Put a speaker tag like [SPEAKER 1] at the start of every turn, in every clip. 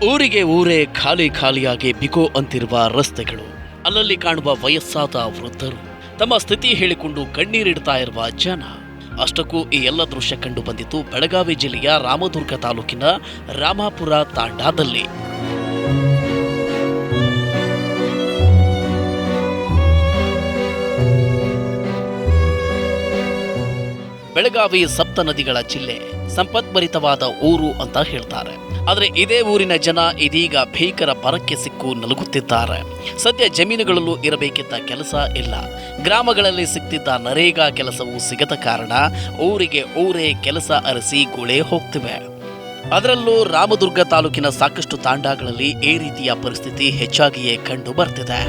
[SPEAKER 1] ಊರಿಗೆ ಊರೇ ಖಾಲಿ ಖಾಲಿಯಾಗಿ ಬಿಕೋ ಅಂತಿರುವ ರಸ್ತೆಗಳು, ಅಲ್ಲಲ್ಲಿ ಕಾಣುವ ವಯಸ್ಸಾದ ವೃದ್ಧರು, ತಮ್ಮ ಸ್ಥಿತಿ ಹೇಳಿಕೊಂಡು ಕಣ್ಣೀರಿಡ್ತಾ ಇರುವ ಜನ. ಅಷ್ಟಕ್ಕೂ ಈ ಎಲ್ಲ ದೃಶ್ಯ ಕಂಡು ಬಂದಿತ್ತು ಬೆಳಗಾವಿ ಜಿಲ್ಲೆಯ ರಾಮದುರ್ಗ ತಾಲೂಕಿನ ರಾಮಾಪುರ ತಾಂಡಾದಲ್ಲಿ. ಬೆಳಗಾವಿ ಸಪ್ತ ನದಿಗಳ ಜಿಲ್ಲೆ, ಸಂಪದ್ಭರಿತವಾದ ಊರು ಅಂತ ಹೇಳ್ತಾರೆ. ಆದರೆ ಇದೇ ಊರಿನ ಜನ ಇದೀಗ ಭೀಕರ ಬರಕ್ಕೆ ಸಿಕ್ಕು ನಲುಗುತ್ತಿದ್ದಾರೆ. ಸದ್ಯ ಜಮೀನುಗಳಲ್ಲೂ ಇರಬೇಕಿದ್ದ ಕೆಲಸ ಇಲ್ಲ. ಗ್ರಾಮಗಳಲ್ಲಿ ಸಿಗ್ತಿದ್ದ ನರೇಗಾ ಕೆಲಸವೂ ಸಿಗದ ಕಾರಣ ಊರಿಗೆ ಊರೇ ಕೆಲಸ ಅರಸಿ ಗುಳೆ ಹೋಗ್ತಿವೆ. ಅದರಲ್ಲೂ ರಾಮದುರ್ಗ ತಾಲೂಕಿನ ಸಾಕಷ್ಟು ತಾಂಡಾಗಳಲ್ಲಿ ಈ ರೀತಿಯ ಪರಿಸ್ಥಿತಿ ಹೆಚ್ಚಾಗಿಯೇ ಕಂಡು ಬರ್ತಿದೆ.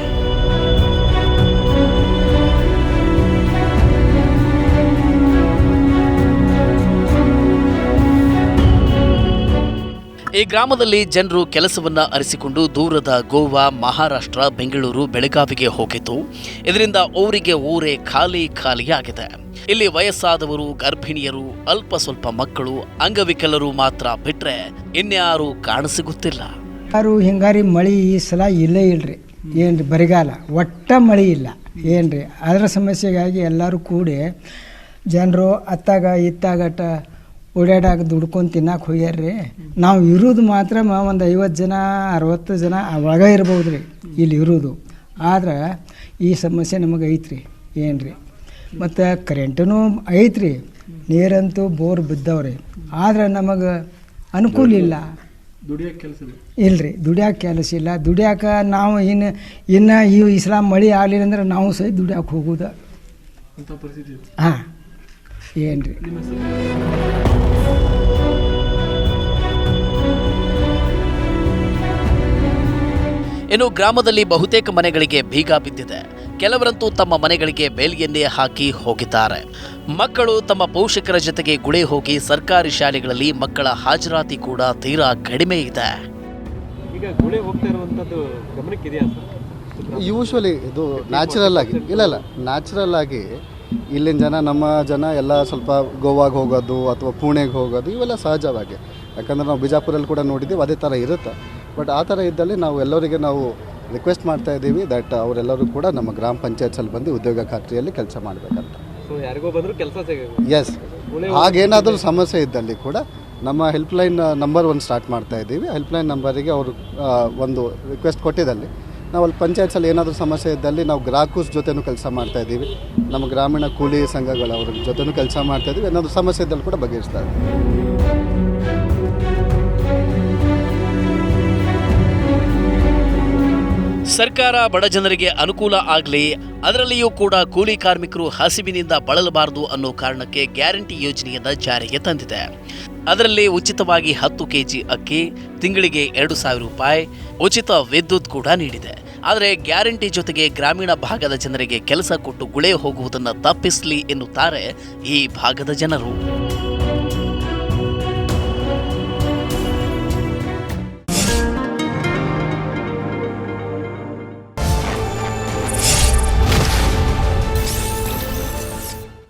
[SPEAKER 1] ಈ ಗ್ರಾಮದಲ್ಲಿ ಜನರು ಕೆಲಸವನ್ನ ಅರಿಸಿಕೊಂಡು ದೂರದ ಗೋವಾ, ಮಹಾರಾಷ್ಟ್ರ, ಬೆಂಗಳೂರು, ಬೆಳಗಾವಿಗೆ ಹೋಗಿದ್ದು, ಇದರಿಂದ ಊರಿಗೆ ಊರೇ ಖಾಲಿಯಾಗಿದೆ. ಇಲ್ಲಿ ವಯಸ್ಸಾದವರು, ಗರ್ಭಿಣಿಯರು, ಅಲ್ಪ ಸ್ವಲ್ಪ ಮಕ್ಕಳು, ಅಂಗವಿಕಲರು ಮಾತ್ರ ಬಿಟ್ರೆ ಇನ್ಯಾರು ಕಾಣಸಿಗುತ್ತಿಲ್ಲ.
[SPEAKER 2] ಯಾರು ಹಿಂಗಾರಿ ಮಳೆ ಈ ಸಲ ಇಲ್ಲೇ ಇಲ್ರಿ, ಏನ್ರಿ ಬರಿಗಾಲ ಒಟ್ಟ ಮಳೆ ಇಲ್ಲ ಏನ್ರಿ. ಅದರ ಸಮಸ್ಯೆಗಾಗಿ ಎಲ್ಲರೂ ಕೂಡಿ ಜನರು ಅತ್ತಾಗ ಇತ್ತಾಗಟ ಓಡಾಡಾಗ ದುಡ್ಕೊಂಡು ತಿನ್ನಕ್ಕೆ ಹೋಗ್ಯಾರ್ರಿ. ನಾವು ಇರೋದು ಮಾತ್ರ ಒಂದು 50 ಜನ 60 ಜನ ಅವಾಗ ಇರ್ಬೋದು ರೀ ಇಲ್ಲಿ ಇರೋದು. ಆದ್ರೆ ಈ ಸಮಸ್ಯೆ ನಮಗೆ ಐತ್ರಿ ಏನ್ರಿ. ಮತ್ತು ಕರೆಂಟೂ ಐತ್ರಿ, ನೀರಂತೂ ಬೋರ್ ಬಿದ್ದವ್ರಿ. ಆದ್ರೆ ನಮಗೆ ಅನುಕೂಲ ಇಲ್ಲ, ಇಲ್ರಿ ದುಡಿಯೋಕೆ ಕೆಲಸ ಇಲ್ಲ. ದುಡಿಯಾಕೆ ನಾವು ಇನ್ನು ಈ ಸಲ ಮಳೆ ಆಗಲಿಲ್ಲ ಅಂದ್ರೆ ನಾವು ಸಹ ದುಡಿಯೋಕೆ ಹೋಗೋದು. ಹಾಂ ಏನ್ರಿ.
[SPEAKER 1] ಇನ್ನು ಗ್ರಾಮದಲ್ಲಿ ಬಹುತೇಕ ಮನೆಗಳಿಗೆ ಬೀಗ ಬಿದ್ದಿದೆ. ಕೆಲವರಂತೂ ತಮ್ಮ ಮನೆಗಳಿಗೆ ಬೇಲಿಯನ್ನೇ ಹಾಕಿ ಹೋಗಿದ್ದಾರೆ. ಮಕ್ಕಳು ತಮ್ಮ ಪೋಷಕರ ಜೊತೆಗೆ ಗುಳೆ ಹೋಗಿ ಸರ್ಕಾರಿ ಶಾಲೆಗಳಲ್ಲಿ ಮಕ್ಕಳ ಹಾಜರಾತಿ ಕೂಡ ತೀರಾ ಕಡಿಮೆ ಇದೆ.
[SPEAKER 3] ಈಗ ಗುಳೆ ಹೋಗ್ತಾ ಇರುವಂತದ್ದು ಗಮನಕ್ಕಿದೆಯಾ ಸರ್?
[SPEAKER 4] ಯೂಶ್ವಲಿ ಇದು ನ್ಯಾಚುರಲ್ ಆಗಿ ನ್ಯಾಚುರಲ್ ಆಗಿ ಇಲ್ಲಿನ ನಮ್ಮ ಜನ ಎಲ್ಲ ಸ್ವಲ್ಪ ಗೋವಾಗೆ ಹೋಗೋದು ಅಥವಾ ಪುಣೆಗೆ ಹೋಗೋದು ಇವೆಲ್ಲ ಸಹಜವಾಗಿ. ಯಾಕಂದರೆ ನಾವು ಬಿಜಾಪುರಲ್ಲಿ ಕೂಡ ನೋಡಿದ್ದೀವಿ ಅದೇ ಥರ ಇರುತ್ತೆ. ಬಟ್ ಆ ಥರ ಇದ್ದಲ್ಲಿ ನಾವು ಎಲ್ಲರಿಗೆ ನಾವು ರಿಕ್ವೆಸ್ಟ್ ಮಾಡ್ತಾ ಇದ್ದೀವಿ ದಟ್ ಅವರೆಲ್ಲರೂ ಕೂಡ ನಮ್ಮ ಗ್ರಾಮ ಪಂಚಾಯತ್ಸಲ್ಲಿ ಬಂದು ಉದ್ಯೋಗ ಖಾತ್ರಿಯಲ್ಲಿ ಕೆಲಸ ಮಾಡಬೇಕಂತ.
[SPEAKER 3] ಯಾರಿಗೋ ಬಂದರೂ ಕೆಲಸ
[SPEAKER 4] ಎಸ್, ಹಾಗೇನಾದರೂ ಸಮಸ್ಯೆ ಇದ್ದಲ್ಲಿ ಕೂಡ ನಮ್ಮ ಹೆಲ್ಪ್ಲೈನ್ ನಂಬರ್ 1 ಸ್ಟಾರ್ಟ್ ಮಾಡ್ತಾ ಇದ್ದೀವಿ. ಹೆಲ್ಪ್ಲೈನ್ ನಂಬರಿಗೆ ಅವರು ಒಂದು ರಿಕ್ವೆಸ್ಟ್ ಕೊಟ್ಟಿದ್ದಲ್ಲಿ ನಾವು ಅಲ್ಲಿ ಪಂಚಾಯತ್ಸಲ್ಲಿ ಏನಾದರೂ ಸಮಸ್ಯೆ ಇದ್ದಲ್ಲಿ ನಾವು ಗ್ರಾಹಕಸ್ ಜೊತೆನೂ ಕೆಲಸ ಮಾಡ್ತಾ ಇದ್ದೀವಿ. ನಮ್ಮ ಗ್ರಾಮೀಣ ಕೂಲಿ ಸಂಘಗಳವ್ರ ಜೊತೆನೂ ಕೆಲಸ ಮಾಡ್ತಾ ಇದ್ದೀವಿ. ಏನಾದರೂ ಸಮಸ್ಯೆ ಇದ್ದಲ್ಲಿ ಕೂಡ ಬಗೆಹರಿಸ್ತಾ ಇದ್ದೀವಿ.
[SPEAKER 1] ಸರ್ಕಾರ ಬಡ ಜನರಿಗೆ ಅನುಕೂಲ ಆಗಲಿ, ಅದರಲ್ಲಿಯೂ ಕೂಡ ಕೂಲಿ ಕಾರ್ಮಿಕರು ಹಸಿವಿನಿಂದ ಬಳಲಬಾರದು ಅನ್ನೋ ಕಾರಣಕ್ಕೆ ಗ್ಯಾರಂಟಿ ಯೋಜನೆಯನ್ನ ಜಾರಿಗೆ ತಂದಿದೆ. ಅದರಲ್ಲಿ ಉಚಿತವಾಗಿ 10 ಕೆಜಿ ಅಕ್ಕಿ, ತಿಂಗಳಿಗೆ 2,000 ರೂಪಾಯಿ, ಉಚಿತ ವಿದ್ಯುತ್ ಕೂಡ ನೀಡಿದೆ. ಆದರೆ ಗ್ಯಾರಂಟಿ ಜೊತೆಗೆ ಗ್ರಾಮೀಣ ಭಾಗದ ಜನರಿಗೆ ಕೆಲಸ ಕೊಟ್ಟು ಗುಳೆ ಹೋಗುವುದನ್ನು ತಪ್ಪಿಸಲಿ ಎನ್ನುತ್ತಾರೆ ಈ ಭಾಗದ ಜನರು.